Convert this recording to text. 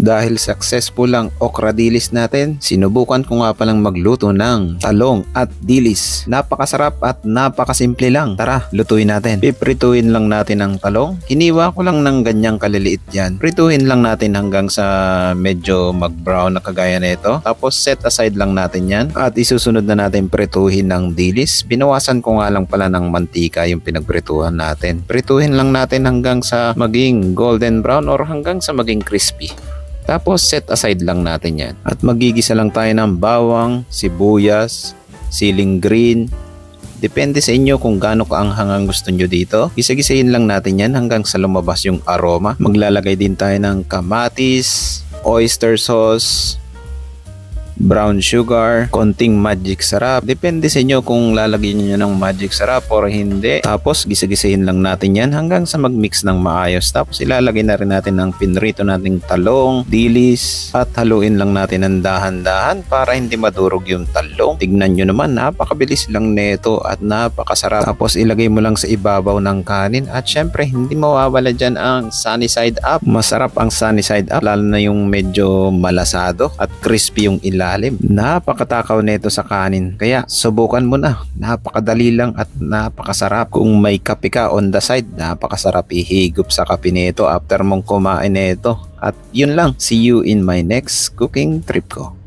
Dahil successful ang okra dilis natin, sinubukan ko nga palang magluto ng talong at dilis. Napakasarap at napakasimple lang. Tara, lutuin natin. Piprituin lang natin ang talong. Hiniwa ko lang ng ganyang kaliliit yan. Prituin lang natin hanggang sa medyo mag-brown na kagaya nito. Tapos set aside lang natin yan. At isusunod na natin prituhin ng dilis. Binawasan ko nga lang pala ng mantika yung pinagprituhan natin. Prituhin lang natin hanggang sa maging golden brown or hanggang sa maging crispy. Tapos set aside lang natin yan. At magigisa lang tayo ng bawang, sibuyas, siling green. Depende sa inyo kung gaano kaanghang ang gusto nyo dito. Gisa-gisahin lang natin yan hanggang sa lumabas yung aroma. Maglalagay din tayo ng kamatis, oyster sauce, brown sugar, konting magic sarap. Depende sa inyo kung lalagyan niyo ng magic sarap or hindi. Tapos gisa-gisahin lang natin yan hanggang sa mag-mix ng maayos. Tapos ilalagay na rin natin ang pinrito nating talong, dilis at haluin lang natin ng dahan-dahan para hindi madurog yung talong. Tignan nyo naman, napakabilis lang neto at napakasarap. Tapos ilagay mo lang sa ibabaw ng kanin at syempre hindi mawawala dyan ang sunny side up. Masarap ang sunny side up lalo na yung medyo malasado at crispy yung ilalim. Napakatakaw nito sa kanin. Kaya subukan mo na. Napakadali lang at napakasarap. Kung may kape ka on the side, napakasarap ihigop sa kape nito after mong kumain nito. At yun lang. See you in my next cooking trip ko.